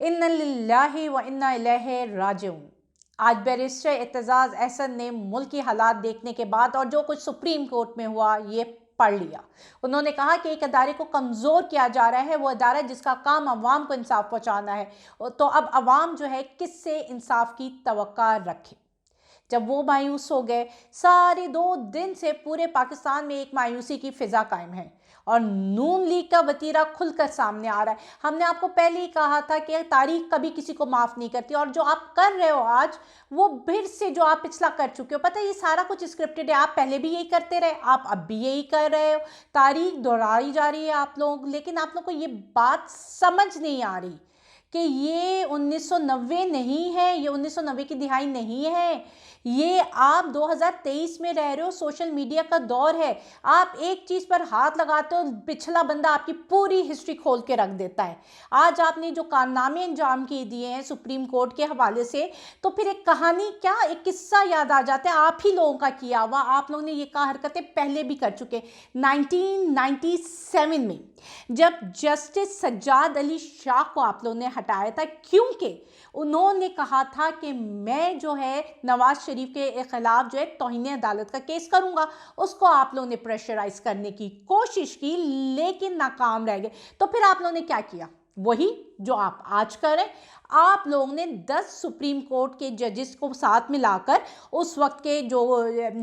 इन्ना लिल्लाहि व इन्ना इलैहि राजिऊन। आज बैरिस्टर एतजाज़ अहसन ने मुल्क की हालात देखने के बाद और जो कुछ सुप्रीम कोर्ट में हुआ ये पढ़ लिया। उन्होंने कहा कि एक अदारे को कमज़ोर किया जा रहा है, वो अदारा जिसका काम अवाम को इंसाफ पहुँचाना है। तो अब अवाम जो है किससे इंसाफ की तवक्का रखे। जब वो मायूस हो गए, सारे 2 दिन से पूरे पाकिस्तान में एक मायूसी की फिजा कायम है और नून लीग का वतीरा खुलकर सामने आ रहा है। हमने आपको पहले ही कहा था कि तारीख कभी किसी को माफ़ नहीं करती, और जो आप कर रहे हो आज वो फिर से जो आप पिछला कर चुके हो, पता है ये सारा कुछ स्क्रिप्टेड है। आप पहले भी यही करते रहे, आप अब भी यही कर रहे हो, तारीख दोहराई जा रही है आप लोग। लेकिन आप लोग को ये बात समझ नहीं आ रही कि ये 1990 नहीं है, ये 1990 की दिहाई नहीं है, ये आप 2023 में रह रहे हो। सोशल मीडिया का दौर है। आप एक चीज़ पर हाथ लगाते हो, पिछला बंदा आपकी पूरी हिस्ट्री खोल के रख देता है। आज आपने जो कारनामे अंजाम के दिए हैं सुप्रीम कोर्ट के हवाले से, तो फिर एक कहानी क्या, एक किस्सा याद आ जाता है आप ही लोगों का किया हुआ। आप लोगों ने ये हरकतें पहले भी कर चुके। 1997 में जब जस्टिस सज्जाद अली शाह को आप लोगों ने हटाया था, क्योंकि उन्होंने कहा था कि मैं जो है नवाज शरीफ के खिलाफ जो है तौहीन अदालत का केस करूंगा। उसको आप लोगों ने प्रेशराइज करने की कोशिश की लेकिन नाकाम रह गए। तो फिर आप लोगों ने क्या किया, वही जो आप आज करें। आप लोगों ने 10 सुप्रीम कोर्ट के जजेस को साथ मिलाकर उस वक्त के जो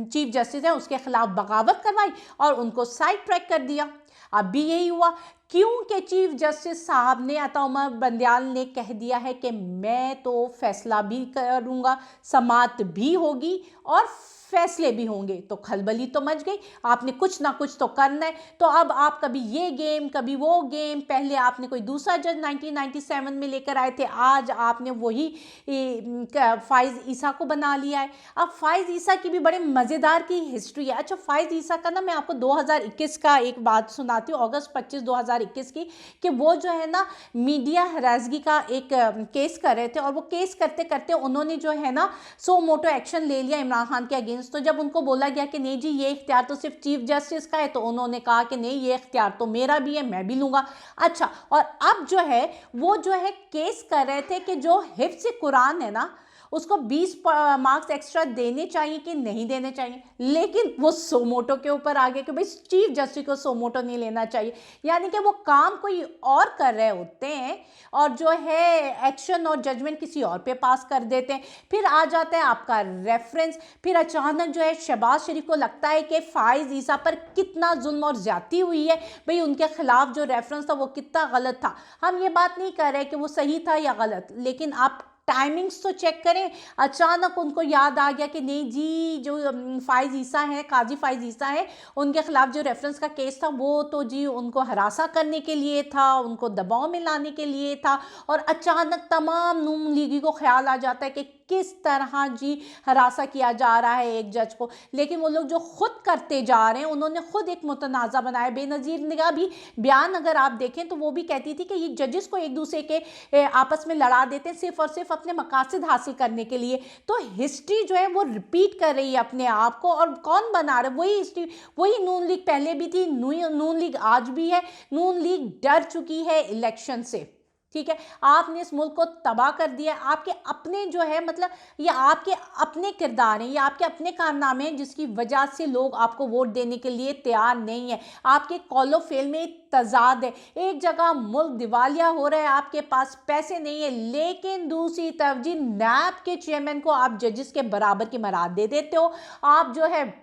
चीफ जस्टिस हैं उसके खिलाफ बगावत करवाई और उनको साइड ट्रैक कर दिया। अब भी यही हुआ, क्योंकि चीफ जस्टिस साहब ने अता उमर बंदयाल ने कह दिया है कि मैं तो फैसला भी करूंगा, समाअत भी होगी और फैसले भी होंगे। तो खलबली तो मच गई। आपने कुछ ना कुछ तो करना है। तो अब आप कभी ये गेम कभी वो गेम, पहले आपने कोई दूसरा जज 1997 में लेकर आए थे, आज आपने वही फाइज ईसा को बना लिया है। अब फाइज ईसा की भी बड़े मज़ेदार की हिस्ट्री है। अच्छा, फाइज ईसा का ना मैं आपको 2021 का एक बात सुनाती हूँ, अगस्त 25 2021 की, कि वो जो है ना मीडिया हरासगी का एक केस कर रहे थे और वो केस करते करते उन्होंने जो है ना सो मोटो एक्शन ले लिया इमरान खान के अगेंस्ट। तो जब उनको बोला गया कि नहीं जी ये इख्तियार तो सिर्फ चीफ जस्टिस का है, तो उन्होंने कहा कि नहीं ये इख्तियार तो मेरा भी है, मैं भी लूँगा। अच्छा, और अब जो है वो जो है केस कर रहे थे कि जो हिफ्ज़ कुरान है ना उसको 20 मार्क्स एक्स्ट्रा देने चाहिए कि नहीं देने चाहिए। लेकिन वो सोमोटो के ऊपर आ गए कि भाई चीफ जस्टिस को सोमोटो नहीं लेना चाहिए, यानी कि वो काम कोई और कर रहे होते हैं और जो है एक्शन और जजमेंट किसी और पे पास कर देते हैं। फिर आ जाता है आपका रेफरेंस। फिर अचानक जो है शहबाज शरीफ को लगता है कि फाइज ईसा पर कितना जुल्म और ज्यादती हुई है, भाई उनके खिलाफ जो रेफरेंस था वो कितना गलत था। हम ये बात नहीं कर रहे कि वो सही था या गलत, लेकिन आप टाइमिंग्स तो चेक करें। अचानक उनको याद आ गया कि नहीं जी जो फाइज ईसा है, काजी फाइज ईसा है, उनके खिलाफ जो रेफरेंस का केस था वो तो जी उनको हरासा करने के लिए था, उनको दबाव में लाने के लिए था। और अचानक तमाम नून लीगी को ख्याल आ जाता है कि किस तरह जी हरासा किया जा रहा है एक जज को। लेकिन वो लोग जो खुद करते जा रहे हैं, उन्होंने खुद एक मुतनाज़ा बनाया। बेनज़ीर ने का भी बयान अगर आप देखें तो वो भी कहती थी कि ये जजेस को एक दूसरे के आपस में लड़ा देते हैं सिर्फ और सिर्फ अपने मकासद हासिल करने के लिए। तो हिस्ट्री जो है वो रिपीट कर रही है अपने आप को। और कौन बना रहा है वही हिस्ट्री, वही नून लीग पहले भी थी, नून लीग आज भी है। नून लीग डर चुकी है इलेक्शन से, ठीक है। आपने इस मुल्क को तबाह कर दिया। आपके अपने जो है मतलब ये आपके अपने किरदार हैं, ये आपके अपने कारनामे हैं जिसकी वजह से लोग आपको वोट देने के लिए तैयार नहीं है। आपके कॉलो फेल में तजाद है। एक जगह मुल्क दिवालिया हो रहा है, आपके पास पैसे नहीं है, लेकिन दूसरी तरफ जी नैब के चेयरमैन को आप जजेस के बराबर की मराद दे देते हो। आप जो है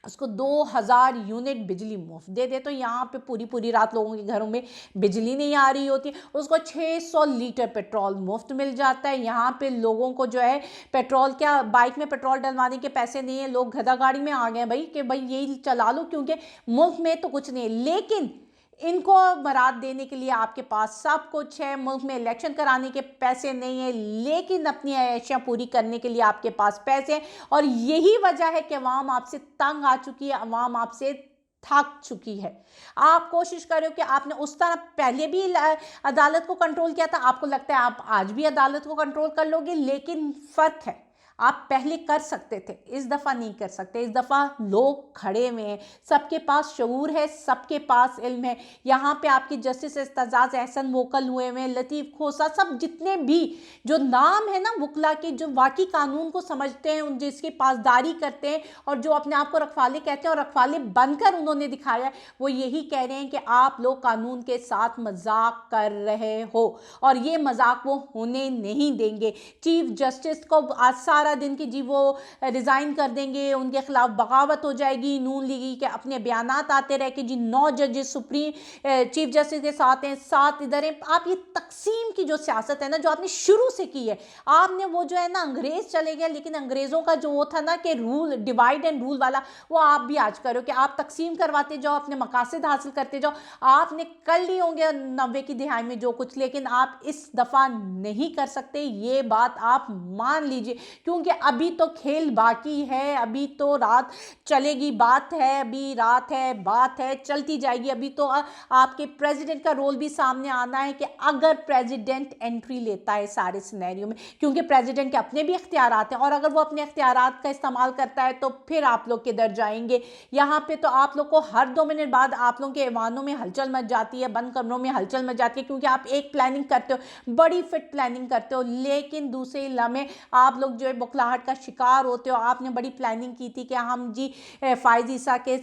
उसको 2000 यूनिट बिजली मुफ्त दे दे। तो यहाँ पे पूरी पूरी रात लोगों के घरों में बिजली नहीं आ रही होती, उसको 600 लीटर पेट्रोल मुफ्त मिल जाता है। यहाँ पे लोगों को जो है पेट्रोल क्या, बाइक में पेट्रोल डलवाने के पैसे नहीं है, लोग गधा गाड़ी में आ गए भाई कि भाई यही चला लो, क्योंकि मुल्क में तो कुछ नहीं है। लेकिन इनको मराद देने के लिए आपके पास सब कुछ है, मुल्क में इलेक्शन कराने के पैसे नहीं है, लेकिन अपनी आयशियाँ पूरी करने के लिए आपके पास पैसे हैं। और यही वजह है कि अवाम आपसे तंग आ चुकी है, अवाम आपसे थक चुकी है। आप कोशिश करो कि आपने उस तरह पहले भी अदालत को कंट्रोल किया था, आपको लगता है आप आज भी अदालत को कंट्रोल कर लोगे, लेकिन फ़र्क है आप पहले कर सकते थे, इस दफ़ा नहीं कर सकते। इस दफ़ा लोग खड़े हुए हैं, सबके पास शऊर है, सबके पास इल्म है। यहाँ पे आपके जस्टिस एजाज एहसन वोकल हुए हैं, लतीफ़ खोसा, सब जितने भी जो नाम है ना वकला के, जो वाकई कानून को समझते हैं, जिसकी पासदारी करते हैं और जो अपने आप को रखवाले कहते हैं और रखवाले बनकर उन्होंने दिखाया, वो यही कह रहे हैं कि आप लोग कानून के साथ मजाक कर रहे हो और ये मजाक वो होने नहीं देंगे। चीफ जस्टिस को आज सारा दिन की जी वो रिज़ाइन कर देंगे, उनके खिलाफ बगावत हो जाएगी, नून लीगी के अपने बयानात आते रहे कि जी 9 जजेस सुप्रीम चीफ जस्टिस के साथ हैं, 7 इधर हैं। आप ये तकसीम की जो सियासत है ना, जो आपने शुरू से की है, आपने वो जो है ना, अंग्रेज चले गए लेकिन अंग्रेज़ों का जो वो था ना कि रूल डिवाइड एंड रूल वाला, वो आप भी आज करो कि आप तकसीम करवाते जाओ, अपने मकासद हासिल करते जाओ। आपने कर ली होंगे 90 की दिहाई में जो कुछ, लेकिन आप इस दफ़ा नहीं कर सकते, ये बात आप मान लीजिए, क्योंकि अभी तो खेल बाकी है, अभी तो रात चलेगी, बात है, अभी रात है, बात है, चलती जाएगी। अभी तो आपके प्रेसिडेंट का रोल भी सामने आना है कि अगर प्रेसिडेंट एंट्री लेता है सारे सिनेरियो में, क्योंकि प्रेसिडेंट के अपने भी इख्तियारात हैं और अगर वो अपने इख्तियारात का इस्तेमाल करता है तो फिर आप लोग किधर जाएंगे। यहाँ पे तो आप लोग को हर 2 मिनट बाद आप लोगों के ऐवानों में हलचल मच जाती है, बंद कमरों में हलचल मच जाती है, क्योंकि आप एक प्लानिंग करते हो, बड़ी फिट प्लानिंग करते हो, लेकिन दूसरे लम्हे आप लोग जो है बौखलाहट का शिकार होते हो। आपने बड़ी प्लानिंग की थी कि हम जी फ़ाइज़ ईसा के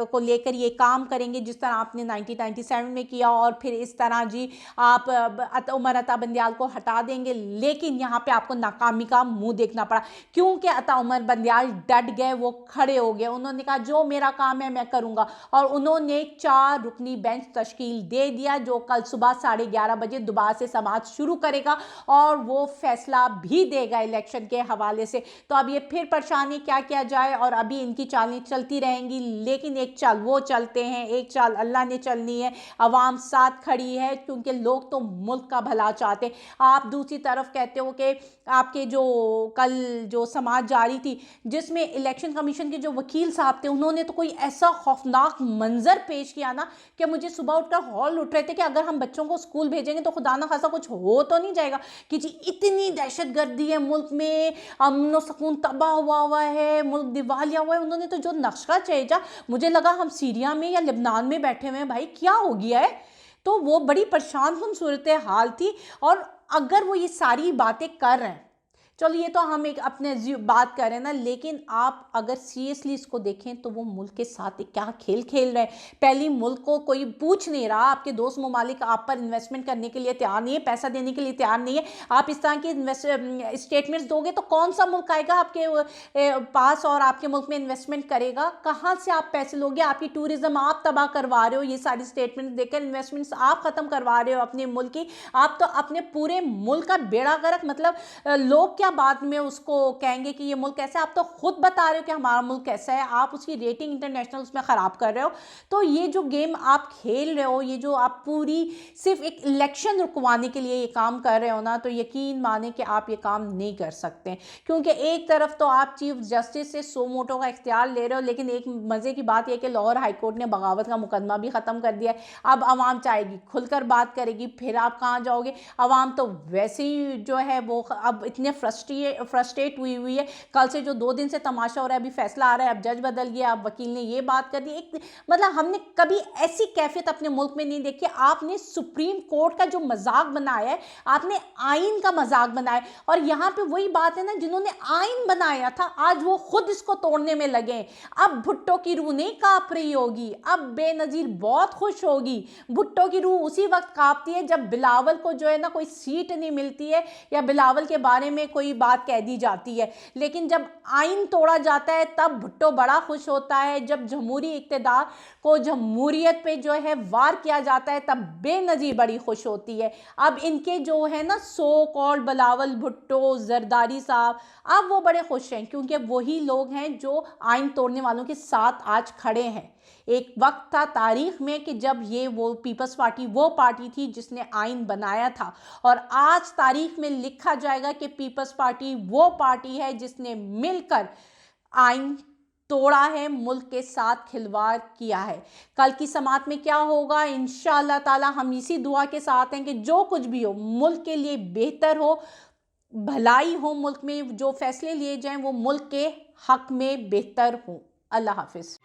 को लेकर ये काम करेंगे जिस तरह आपने 1997 में किया, और फिर इस तरह जी आप उमर अता बंदियाल को हटा देंगे, लेकिन यहाँ पे आपको नाकामी का मुंह देखना पड़ा, क्योंकि अता उमर बंदियाल डट गए, वो खड़े हो गए, उन्होंने कहा जो मेरा काम है मैं करूँगा, और उन्होंने 4 रुकनी बेंच तश्कील दे दिया जो कल सुबह 11:30 बजे दोबारा से समाअत शुरू करेगा और वो फैसला भी देगा इलेक्शन के हवाले से। तो अब ये फिर परेशानी क्या किया जाए, और अभी इनकी चालें चलती रहेंगी, लेकिन एक चाल वो चलते हैं, एक चाल अल्लाह ने चलनी है, अवाम साथ खड़ी है, क्योंकि लोग तो मुल्क का भला चाहते। आप दूसरी तरफ कहते हो कि आपके जो कल जो समाअत जारी थी जिसमें इलेक्शन कमीशन के जो वकील साहब थे, उन्होंने तो कोई ऐसा खौफनाक मंजर पेश किया ना कि मुझे सुबह उठकर हॉल उठ रहे थे कि अगर हम बच्चों को स्कूल भेजेंगे तो खुदा ना खासा कुछ हो तो नहीं जाएगा, कि जी इतनी दहशत गर्दी है मुल्क में, अमन सुकून तबाह हुआ है, मुल्क दिवालिया हुआ है। उन्होंने तो जो नक्शा भेजा, मुझे लगा हम सीरिया में या लिबनान में बैठे हुए हैं, भाई क्या हो गया है। तो वो बड़ी परेशान कुन सूरत हाल थी, और अगर वो ये सारी बातें कर रहे हैं, चलो ये तो हम एक अपने बात कर रहे हैं ना, लेकिन आप अगर सीरियसली इसको देखें तो वो मुल्क के साथ एक क्या खेल खेल रहे हैं। पहली मुल्क को कोई पूछ नहीं रहा, आपके दोस्त ममालिक आप पर इन्वेस्टमेंट करने के लिए तैयार नहीं है, पैसा देने के लिए तैयार नहीं है। आप इस तरह की स्टेटमेंट्स दोगे तो कौन सा मुल्क आएगा आपके पास और आपके मुल्क में इन्वेस्टमेंट करेगा? कहाँ से आप पैसे लोगे? आपकी टूरिज्म आप तबाह करवा रहे हो, ये सारी स्टेटमेंट देकर इन्वेस्टमेंट्स आप ख़त्म करवा रहे हो अपने मुल्क की। आप तो अपने पूरे मुल्क का बेड़ा गर्क, मतलब लोग बाद में उसको कहेंगे कि ये मुल्क कैसा है, आप तो खुद बता रहे हो कि हमारा मुल्क कैसा है, आप उसकी रेटिंग इंटरनेशनल उसमें ख़राब कर रहे हो। तो ये जो गेम आप खेल रहे हो, ये जो आप पूरी सिर्फ एक इलेक्शन रुकवाने के लिए ये काम कर रहे हो ना, तो यकीन माने कि आप ये काम नहीं कर सकते, क्योंकि एक तरफ तो आप चीफ जस्टिस से सो मोटो का इख्तियार ले रहे हो, लेकिन एक मज़े की बात यह कि लाहौर हाईकोर्ट ने बगावत का मुकदमा भी ख़त्म कर दिया है। अब आवाम चाहेगी खुलकर बात करेगी, फिर आप कहाँ जाओगे? आवाम तो वैसे ही जो है वो अब इतने फ्रस्ट्रेट हुई है। कल से जो 2 दिन से तमाशा हो रहा है, अभी फैसला आ रहा है, अब जज बदल गया, अब वकील ने ये बात कर दी। एक मतलब हमने कभी ऐसी कैफियत अपने मुल्क में नहीं देखी। आपने सुप्रीम कोर्ट का जो मजाक बनाया है, आपने आइन का मजाक बनाया, और यहाँ पे वही बात है ना, जिन्होंने आइन बनाया था आज वो खुद इसको तोड़ने में लगे। अब भुट्टो की रूह नहीं कांप रही होगी, अब बेनजीर बहुत खुश होगी। भुट्टो की रूह उसी वक्त कांपती है जब बिलावल को जो है ना कोई सीट नहीं मिलती है, या बिलावल के बारे में कोई बात कह दी जाती है, लेकिन जब आइन तोड़ा जाता है तब भुट्टो बड़ा खुश होता है। जब जमहूरी इक़्तिदार को जमहूरियत पे जो है वार किया जाता है तब बेनज़ीर बड़ी खुश होती है। अब इनके जो है ना सो कॉल्ड बिलावल भुट्टो, जरदारी साहब, अब वो बड़े खुश हैं, क्योंकि वही लोग हैं जो आइन तोड़ने वालों के साथ आज खड़े हैं। एक वक्त था तारीख में कि जब ये वो पीपल्स पार्टी वो पार्टी थी जिसने आइन बनाया था, और आज तारीख में लिखा जाएगा कि पीपल्स पार्टी वो पार्टी है जिसने मिलकर आइन तोड़ा है, मुल्क के साथ खिलवाड़ किया है। कल की समाअत में क्या होगा, इंशाअल्लाह ताला हम इसी दुआ के साथ हैं कि जो कुछ भी हो मुल्क के लिए बेहतर हो, भलाई हो, मुल्क में जो फैसले लिए जाएं वो मुल्क के हक में बेहतर हों। अल्लाह हाफिज़।